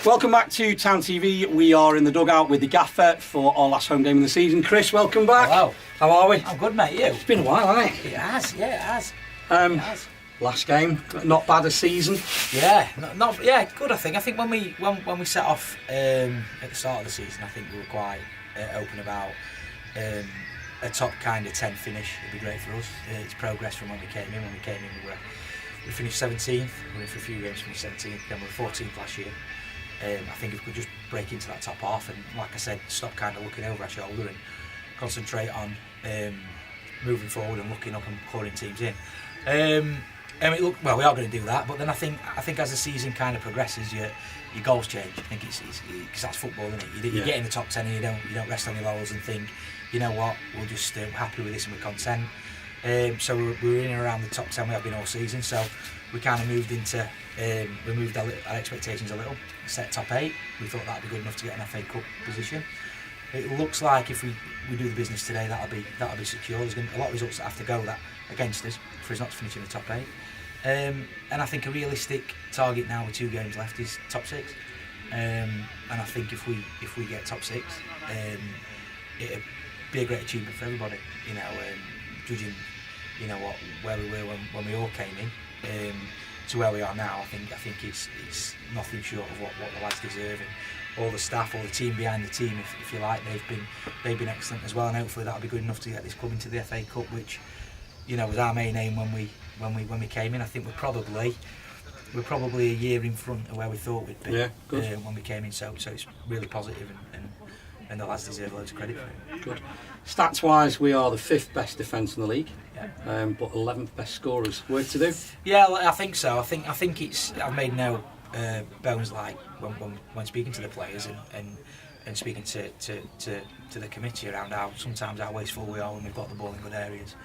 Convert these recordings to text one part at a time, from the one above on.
Welcome back to Town TV. We are in the dugout with the Gaffa for our last home game of the season. Chris, welcome back. Hello. How are we? I'm good, mate. You? It's been a while, hasn't it? It has, yeah, it has. It has. Last game, not bad a season. Yeah, good. I think. I think when we set off at the start of the season, I think we were quite open about a top kind of 10 finish. It'd be great for us. It's progress from when we came in. When we came in, we finished 17th. We were in for a few games, finished 17th. Then we were 14th last year. I think if we could just break into that top half and, like I said, stop kind of looking over our shoulder and concentrate on moving forward and looking up and calling teams in. We are going to do that, but then I think as the season kind of progresses, your goals change. I think it's because that's football, isn't it? You get in the top 10 and you don't rest on your laurels and think, you know what, we'll just happy with this and we're content. So we're in and around the top 10. We have been all season, so we kind of moved into we moved our expectations a little. Set top 8. We thought that'd be good enough to get an FA Cup position. It looks like if we do the business today, that'll be secure. There's going to be a lot of results that have to go against us for us not to finish in the top 8. And I think a realistic target now with 2 games left is top 6. And I think if we get top 6, it'd be a great achievement for everybody. You know, judging, you know where we were when we all came in to where we are now. I think it's nothing short of what the lads deserve. And all the staff, all the team behind the team, if you like, they've been excellent as well. And hopefully that'll be good enough to get this club into the FA Cup, which, you know, was our main aim when we came in. I think we're probably a year in front of where we thought we'd be when we came in. So it's really positive, and the lads deserve loads of credit for it. Good. Stats wise, we are the 5th best defence in the league, but 11th best scorers. Work to do. Yeah, I think so. I think it's. I've made no bones like when speaking to the players and speaking to the committee around how wasteful we are when we've got the ball in good areas.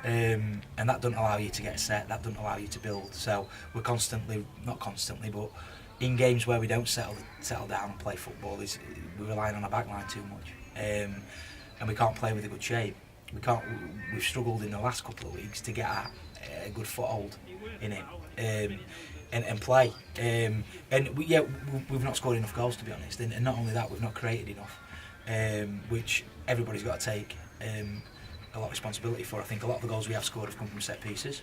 And that doesn't allow you to get set, that doesn't allow you to build. So we're not constantly, but in games where we don't settle down and play football, we're relying on our backline too much. And we can't play with a good shape. We've struggled in the last couple of weeks to get a good foothold in it and play. We've not scored enough goals, to be honest. And not only that, we've not created enough, which everybody's got to take a lot of responsibility for. I think a lot of the goals we have scored have come from set pieces.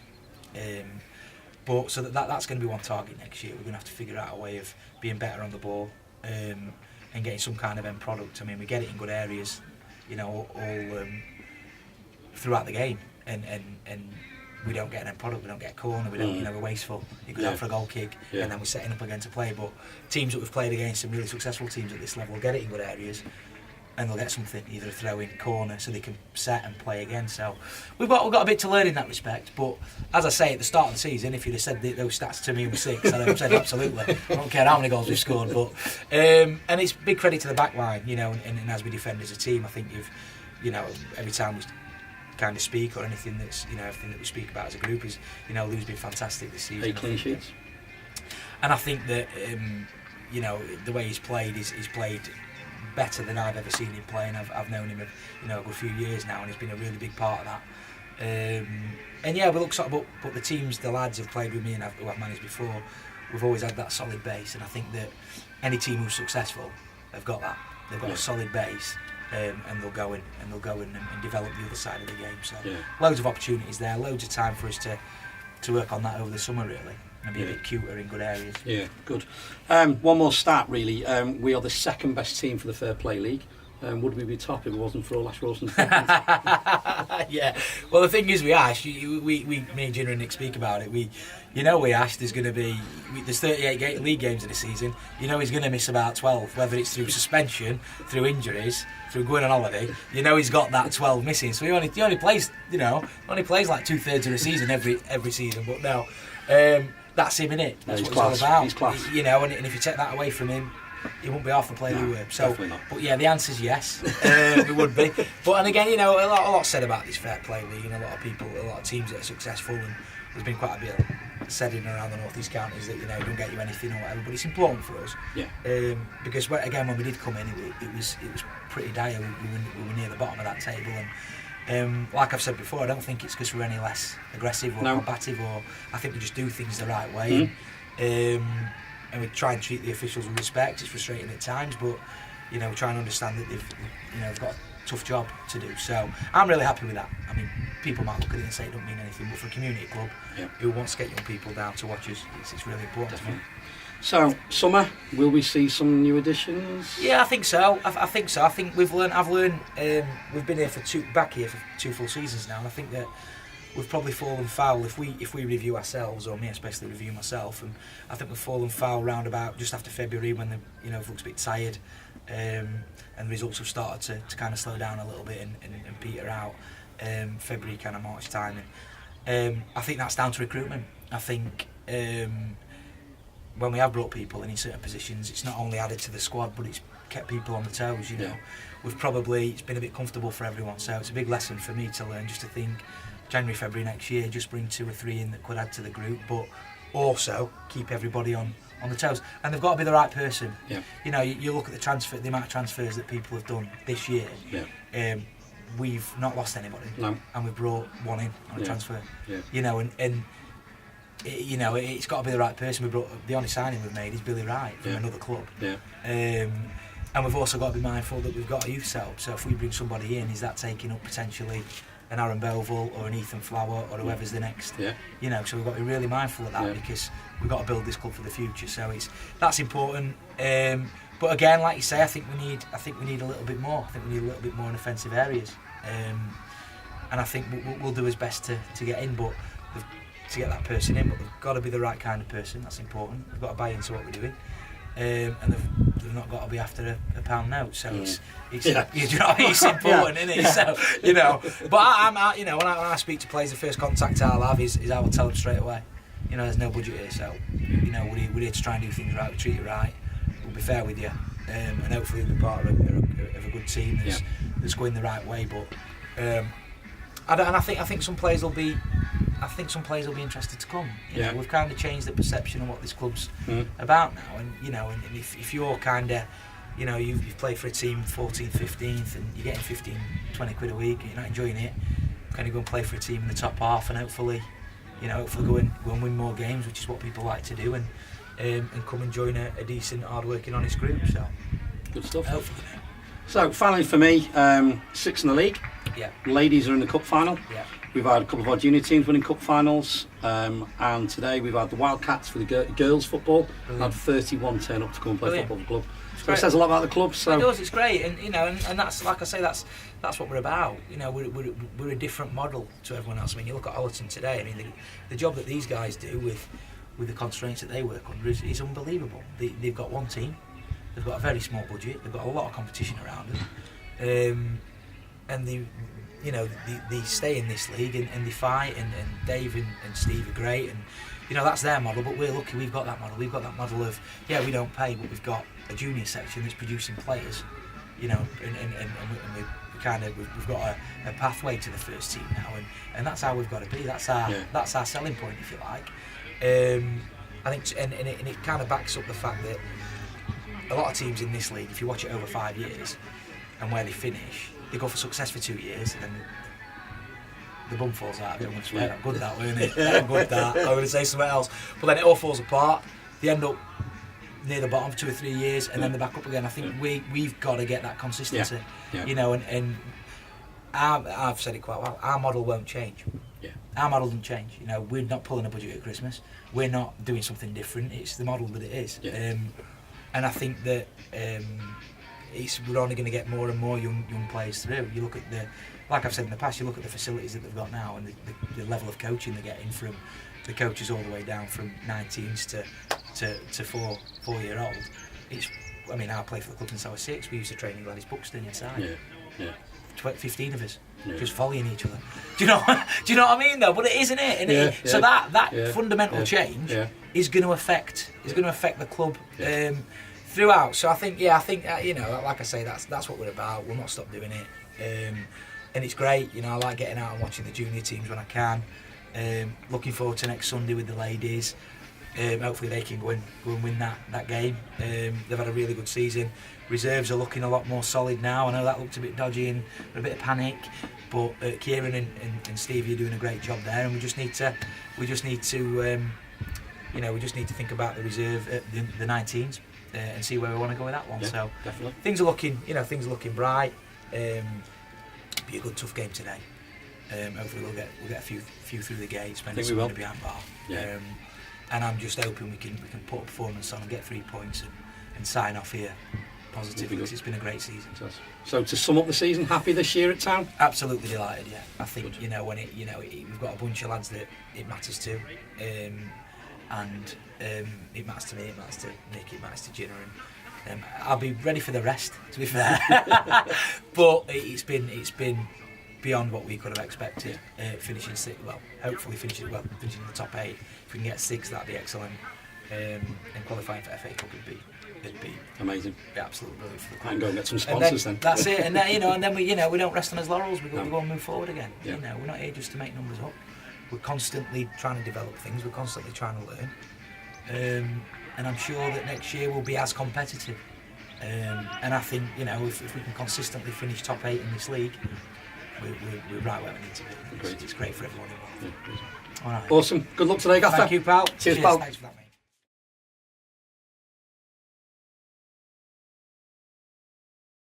But so that's going to be one target next year. We're going to have to figure out a way of being better on the ball and getting some kind of end product. I mean, we get it in good areas, you know, all throughout the game, and we don't get an end product. We don't get a corner. We don't, we're wasteful. It goes out for a goal kick, and then we're setting up again to play. But teams that we've played against, some really successful teams at this level, get it in good areas, and they'll get something, either a throw-in, corner, so they can set and play again. So we've got a bit to learn in that respect. But as I say, at the start of the season, if you'd have said those stats to me in 6, I'd have said absolutely. I don't care how many goals we've scored. But and it's big credit to the back line, you know, and as we defend as a team, I think every time we kind of speak or anything everything that we speak about as a group is, Lou's been fantastic this season. 8 clean sheets. And I think that the way he's played, he's played better than I've ever seen him play, and I've known him a good few years now, and he's been a really big part of that. We look sort of, but the teams, the lads who've played with me and who I've managed before, we've always had that solid base, and I think that any team who's successful have got that. They've got a solid base, and they'll go in and develop the other side of the game. So loads of opportunities there, loads of time for us to work on that over the summer, really. And be a bit cuter in good areas. Yeah, good. One more stat, really. We are the 2nd best team for the Fair Play League. Would we be top if it wasn't for Ash Rawson's? Yeah. Well, the thing is, we Ash, me and Gina and Nick speak about it. We Ash, there's going to be there's 38 league games in the season. He's going to miss about 12, whether it's through suspension, through injuries, through going on holiday. He's got that 12 missing. So he only plays like 2/3 of the season every season. But no. That's him, innit? That's what it's all about. He's class. And if you take that away from him, he won't be half the player we were. So, definitely not. But yeah, the answer's yes. It would be. But and again, a lot said about this Fair Play League. A lot of people, a lot of teams that are successful, and there's been quite a bit said in and around the North East counties that don't get you anything or whatever. But it's important for us. Yeah. Because when we did come in, it was pretty dire. We were near the bottom of that table, and like I've said before, I don't think it's because we're any less aggressive or combative, or I think we just do things the right way. we try and treat the officials with respect. It's frustrating at times, but we try and understand that they've got a tough job to do. So I'm really happy with that. I mean, people might look at it and say it don't mean anything, but for a community club who wants to get young people down to watch us, it's really important. So summer, will we see some new additions? Yeah, I think so. I think so. I think we've learned. I've learned. We've been here for two full seasons now, and I think that we've probably fallen foul if we review ourselves, or me especially review myself, and I think we've fallen foul round about just after February when it looks a bit tired, and the results have started to kind of slow down a little bit and peter out. February kind of March time, and I think that's down to recruitment. I think. When we have brought people in certain positions, it's not only added to the squad, but it's kept people on the toes. It's been a bit comfortable for everyone, so it's a big lesson for me to learn, just to think January, February next year, just bring 2 or 3 in that could add to the group, but also keep everybody on the toes. And they've got to be the right person. You look at the amount of transfers that people have done this year. We've not lost anybody, and we've brought one in on a transfer. And it's got to be the right person. The only signing we've made is Billy Wright from another club. And we've also got to be mindful that we've got a youth setup. So if we bring somebody in, is that taking up potentially an Aaron Bovell or an Ethan Flower or whoever's the next? So we've got to be really mindful of that because we've got to build this club for the future. So that's important. But again, like you say, I think we need a little bit more. I think we need a little bit more in offensive areas. And I think we'll do as best to get in, but to get that person in, but they've got to be the right kind of person. That's important. They've got to buy into what we're doing, and they've not got to be after a pound note. So it's it's important, isn't it? So but when I speak to players, the first contact I'll have is I will tell them straight away. There's no budget here, so we're here to try and do things right. We treat you right. We'll be fair with you, and hopefully we'll be part of a good team that's going the right way. But I think some players will be. I think some players will be interested to come. We've kind of changed the perception of what this club's about now, and and if you're kind of, you've played for a team 14th, 15th, and you're getting 15, 20 quid a week, and you're not enjoying it, kind of go and play for a team in the top half, and hopefully go and win more games, which is what people like to do, and come and join a decent, hard-working, honest group. So good stuff. Hopefully. So finally for me, 6th in the league. Ladies are in the cup final. We've had a couple of our junior teams winning cup finals, and today we've had the Wildcats for the girls football. Had 31 turn up to come and play football for the club. So it says a lot about the club. So it does. It's great, and and that's, like I say, that's what we're about. We're a different model to everyone else. I mean, you look at Allerton today. I mean, the job that these guys do with the constraints that they work under is unbelievable. They've got one team. They've got a very small budget. They've got a lot of competition around them, and they stay in this league and they fight, and Dave and Steve are great, and that's their model. But we're lucky we've got that model. We've got that model of we don't pay, but we've got a junior section that's producing players, and we've got a pathway to the first team now, and that's how we've got to be. That's our selling point, if you like. I think, and it kind of backs up the fact that a lot of teams in this league, if you watch it over 5 years and where they finish, they go for success for 2 years, and then the bum falls out. I'm going to swear, I'm good at that, weren't it? I'm good at that. I'm going to say something else. But then it all falls apart. They end up near the bottom for 2 or 3 years, and then they're back up again. I think we've got to get that consistency. And I've said it quite well. Our model won't change. Our model doesn't change. We're not pulling a budget at Christmas. We're not doing something different. It's the model that it is. And I think that we're only going to get more and more young players through. You look at like I've said in the past, you look at the facilities that they've got now, and the level of coaching they're getting from the coaches all the way down from 19s to 4-year-old. I played for the club since I was 6. We used to train in Gladys Buxton inside. 15 of us, just volleying each other. Do you know what I mean though? But it isn't it? And so that fundamental change is going to affect the club throughout. So I think like I say, that's what we're about. We'll not stop doing it. And it's great. I like getting out and watching the junior teams when I can. Looking forward to next Sunday with the ladies. Hopefully they can go and win that game. They've had a really good season. Reserves are looking a lot more solid now. I know that looked a bit dodgy and a bit of panic, but Kieran and Stevie are doing a great job there, and we just need to we just need to think about the reserve, the 19s, and see where we want to go with that one. Yeah, so definitely. things are looking bright. Be a good tough game today. Hopefully we'll get a few through the gate, spending some money behind bar. Yeah. And I'm just hoping we can put a performance on and get 3 points and sign off here positively, because it's been a great season. So to sum up the season, happy this year at Town? Absolutely delighted. Yeah, I think when we've got a bunch of lads that it matters to, and it matters to me, it matters to Nick, it matters to Ginner, and I'll be ready for the rest, to be fair. But it's been beyond what we could have expected. Finishing sixth, hopefully finishing in the top 8. If we can get 6, that'd be excellent. And qualifying for FA Cup would be amazing. Be absolutely brilliant for the club. And go and get some sponsors then. That's it. And then we don't rest on his laurels. We go and move forward again. Yeah. We're not here just to make numbers up. We're constantly trying to develop things. We're constantly trying to learn. And I'm sure that next year we'll be as competitive. And I think if we can consistently finish top 8 in this league, we're right where we need to be. It's great for everyone involved. Yeah, all right. Awesome. Good luck today, Gaffa. Thank you, pal. Cheers, pal. Thanks for that, mate.